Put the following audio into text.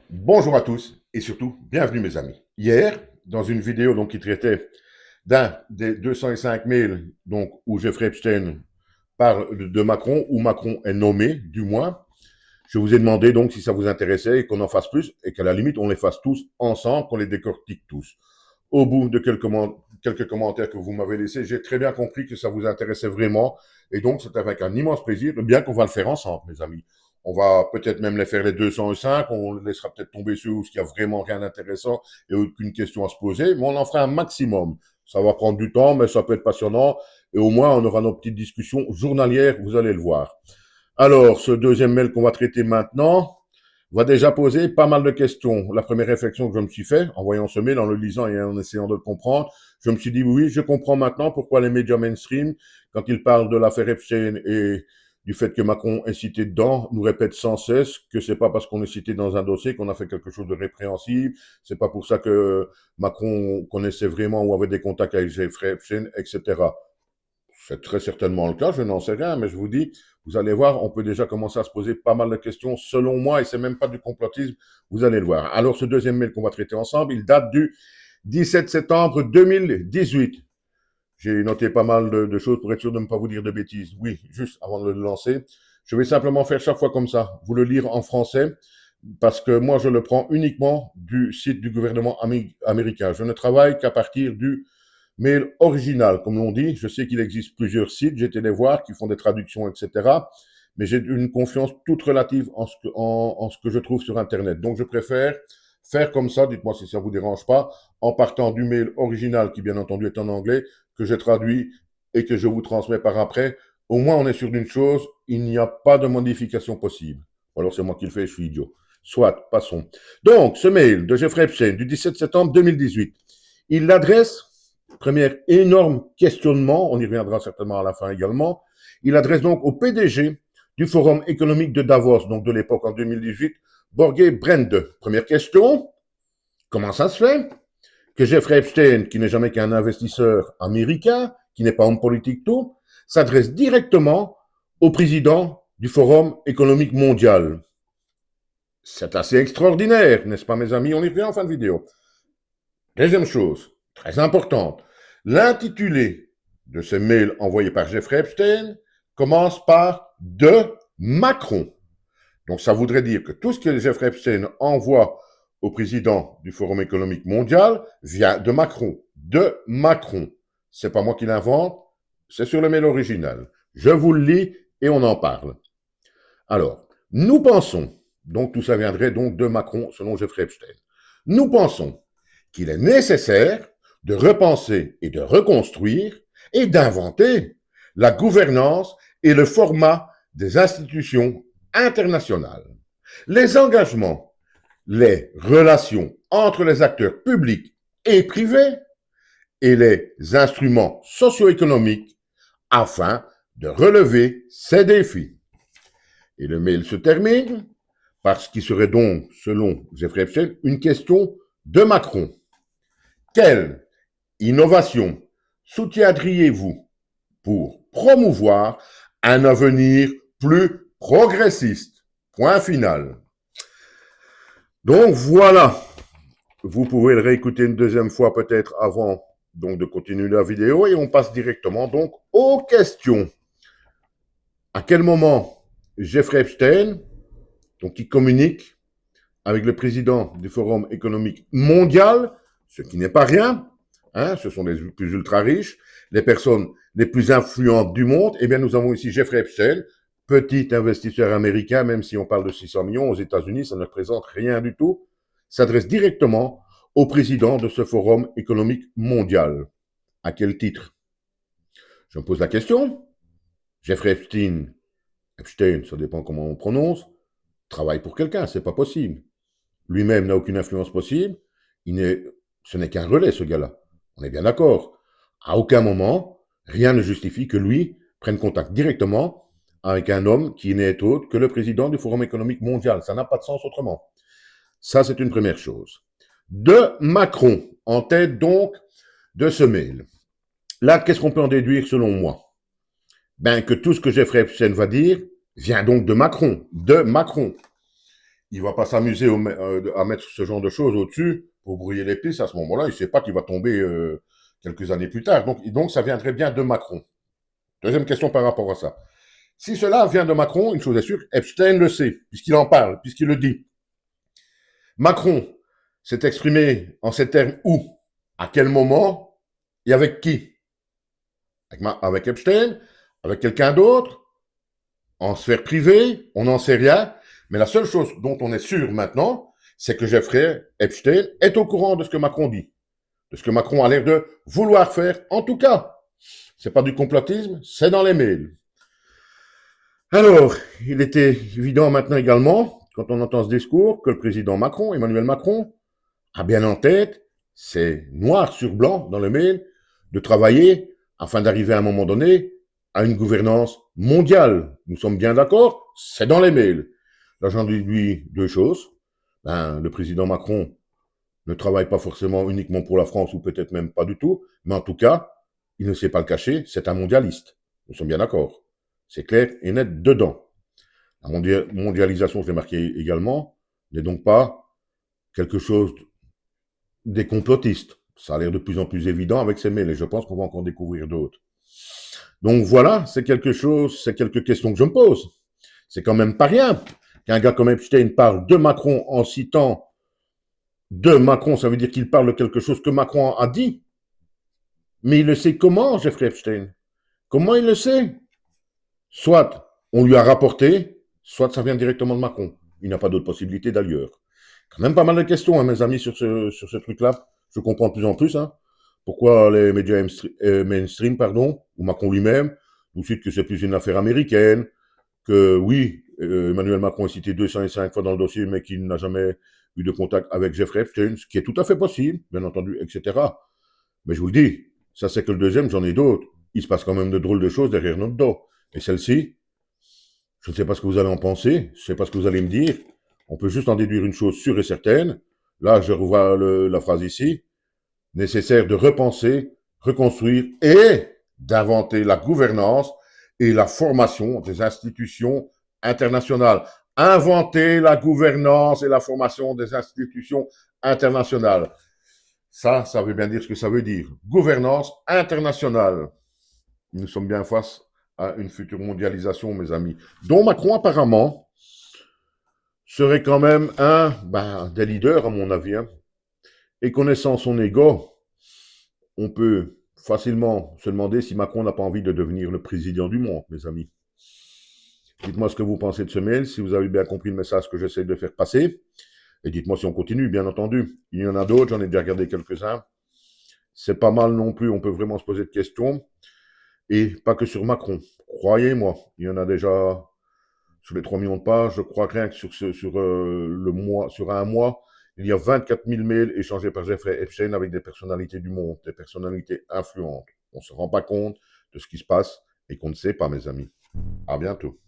Bonjour à tous et surtout, bienvenue mes amis. Hier, dans une vidéo qui traitait d'un des 205 mails où Jeffrey Epstein parle de Macron, où Macron est nommé, du moins, je vous ai demandé si ça vous intéressait et qu'on en fasse plus et qu'à la limite on les fasse tous ensemble, qu'on les décortique tous. Au bout de quelques commentaires que vous m'avez laissés, j'ai très bien compris que ça vous intéressait vraiment et donc c'est avec un immense plaisir, bien qu'on va le faire ensemble mes amis. On va peut-être même les faire les 205, on laissera peut-être tomber ceux où il n'y a vraiment rien d'intéressant et aucune question à se poser, mais on en fera un maximum. Ça va prendre du temps, mais ça peut être passionnant et au moins on aura nos petites discussions journalières, vous allez le voir. Alors, ce deuxième mail qu'on va traiter maintenant va déjà poser pas mal de questions. La première réflexion que je me suis fait, en voyant ce mail, en le lisant et en essayant de le comprendre, je me suis dit, oui, je comprends maintenant pourquoi les médias mainstream, quand ils parlent de l'affaire Epstein et du fait que Macron est cité dedans, nous répètent sans cesse que c'est pas parce qu'on est cité dans un dossier qu'on a fait quelque chose de répréhensible, c'est pas pour ça que Macron connaissait vraiment ou avait des contacts avec Jeffrey Epstein, etc. C'est très certainement le cas, je n'en sais rien, mais je vous dis, vous allez voir, on peut déjà commencer à se poser pas mal de questions, selon moi, et c'est même pas du complotisme, vous allez le voir. Alors, ce deuxième mail qu'on va traiter ensemble, il date du 17 septembre 2018. J'ai noté pas mal de choses pour être sûr de ne pas vous dire de bêtises. Oui, juste avant de le lancer, je vais simplement faire chaque fois comme ça, vous le lire en français, parce que moi, je le prends uniquement du site du gouvernement américain. Je ne travaille qu'à partir du mail original, comme l'on dit. Je sais qu'il existe plusieurs sites, j'ai été les voir, qui font des traductions, etc. Mais j'ai une confiance toute relative en ce que je trouve sur Internet. Donc, je préfère faire comme ça, dites-moi si ça ne vous dérange pas, en partant du mail original, qui bien entendu est en anglais, que j'ai traduit et que je vous transmets par après. Au moins, on est sûr d'une chose, il n'y a pas de modification possible. Ou alors, c'est moi qui le fais, je suis idiot. Soit, passons. Donc, ce mail de Jeffrey Epstein du 17 septembre 2018, il l'adresse, premier énorme questionnement, on y reviendra certainement à la fin également, il adresse donc au PDG du Forum économique de Davos, donc de l'époque en 2018, Borgé Brende. Première question, comment ça se fait que Jeffrey Epstein, qui n'est jamais qu'un investisseur américain, qui n'est pas homme politique tout, s'adresse directement au président du Forum économique mondial? C'est assez extraordinaire, n'est-ce pas mes amis? On y revient en fin de vidéo. Deuxième chose, très importante, l'intitulé de ce mail envoyé par Jeffrey Epstein commence par de Macron. Donc ça voudrait dire que tout ce que Jeffrey Epstein envoie au président du Forum économique mondial vient de Macron. De Macron. C'est pas moi qui l'invente, c'est sur le mail original. Je vous le lis et on en parle. Alors, nous pensons, donc tout ça viendrait donc de Macron selon Jeffrey Epstein. Nous pensons qu'il est nécessaire de repenser et de reconstruire et d'inventer la gouvernance et le format des institutions internationales. Les engagements, les relations entre les acteurs publics et privés et les instruments socio-économiques afin de relever ces défis. Et le mail se termine par ce qui serait donc, selon Jeffrey Epstein, une question de Macron. Quelle innovation soutiendriez-vous pour promouvoir un avenir plus progressiste? Point final. Donc voilà, vous pouvez le réécouter une deuxième fois peut-être avant de continuer la vidéo et on passe directement donc aux questions. À quel moment Jeffrey Epstein, qui communique avec le président du Forum économique mondial, ce qui n'est pas rien, hein, ce sont les plus ultra riches, les personnes les plus influentes du monde, eh bien nous avons ici Jeffrey Epstein, petit investisseur américain, même si on parle de 600 millions aux États-Unis, ça ne représente rien du tout, s'adresse directement au président de ce Forum économique mondial. À quel titre? Je me pose la question. Jeffrey Epstein, ça dépend comment on prononce, travaille pour quelqu'un, c'est pas possible. Lui-même n'a aucune influence possible. Ce n'est qu'un relais, ce gars-là. On est bien d'accord. À aucun moment, rien ne justifie que lui prenne contact directement avec un homme qui n'est autre que le président du Forum économique mondial. Ça n'a pas de sens autrement. Ça, c'est une première chose. De Macron, en tête donc de ce mail. Là, qu'est-ce qu'on peut en déduire selon moi? Ben, que tout ce que Jeffrey Epstein va dire vient donc de Macron. De Macron. il va pas s'amuser à mettre ce genre de choses au-dessus pour brouiller les pistes. À ce moment-là, il ne sait pas qu'il va tomber quelques années plus tard. Donc, ça viendrait bien de Macron. Deuxième question par rapport à ça. Si cela vient de Macron, une chose est sûre, Epstein le sait, puisqu'il en parle, puisqu'il le dit. Macron s'est exprimé en ces termes où, à quel moment et avec qui? Avec Epstein, avec quelqu'un d'autre, en sphère privée, on n'en sait rien. Mais la seule chose dont on est sûr maintenant, c'est que Jeffrey Epstein est au courant de ce que Macron dit, de ce que Macron a l'air de vouloir faire. En tout cas, c'est pas du complotisme, c'est dans les mails. Alors, il était évident maintenant également, quand on entend ce discours, que le président Macron, Emmanuel Macron, a bien en tête, c'est noir sur blanc dans le mail, de travailler afin d'arriver à un moment donné à une gouvernance mondiale. Nous sommes bien d'accord, c'est dans les mails. Là, j'en déduis deux choses. Le président Macron ne travaille pas forcément uniquement pour la France, ou peut-être même pas du tout, mais en tout cas, il ne sait pas le cacher, c'est un mondialiste. Nous sommes bien d'accord. C'est clair et net dedans. La mondialisation, je l'ai marqué également, n'est donc pas quelque chose des complotistes. Ça a l'air de plus en plus évident avec ces mails et je pense qu'on va encore découvrir d'autres. Donc voilà, c'est quelque chose, c'est quelques questions que je me pose. C'est quand même pas rien qu'un gars comme Epstein parle de Macron en citant de Macron, ça veut dire qu'il parle de quelque chose que Macron a dit. Mais il le sait comment, Jeffrey Epstein? Comment il le sait? Soit on lui a rapporté, soit ça vient directement de Macron. Il n'a pas d'autre possibilité d'ailleurs. Quand même pas mal de questions, hein, mes amis, sur ce truc-là. Je comprends de plus en plus. Hein, pourquoi les médias mainstream, ou Macron lui-même, nous citent que c'est plus une affaire américaine, que oui, Emmanuel Macron est cité 205 fois dans le dossier, mais qu'il n'a jamais eu de contact avec Jeffrey Epstein, ce qui est tout à fait possible, bien entendu, etc. Mais je vous le dis, ça c'est que le deuxième, j'en ai d'autres. Il se passe quand même de drôles de choses derrière notre dos. Et celle-ci, je ne sais pas ce que vous allez en penser, je ne sais pas ce que vous allez me dire. On peut juste en déduire une chose sûre et certaine. Là, je revois la phrase ici. Nécessaire de repenser, reconstruire et d'inventer la gouvernance et la formation des institutions internationales. Inventer la gouvernance et la formation des institutions internationales. Ça veut bien dire ce que ça veut dire. Gouvernance internationale. Nous sommes bien face à une future mondialisation, mes amis, dont Macron apparemment serait quand même un des leaders, à mon avis. Hein. Et connaissant son ego, on peut facilement se demander si Macron n'a pas envie de devenir le président du monde, mes amis. Dites-moi ce que vous pensez de ce mail, si vous avez bien compris le message que j'essaie de faire passer. Et dites-moi si on continue, bien entendu. Il y en a d'autres, j'en ai déjà regardé quelques-uns. C'est pas mal non plus, on peut vraiment se poser de questions. Et pas que sur Macron. Croyez-moi, il y en a déjà sur les 3 millions de pages. Je crois rien que sur un mois, il y a 24 000 mails échangés par Jeffrey Epstein avec des personnalités du monde, des personnalités influentes. On ne se rend pas compte de ce qui se passe et qu'on ne sait pas, mes amis. À bientôt.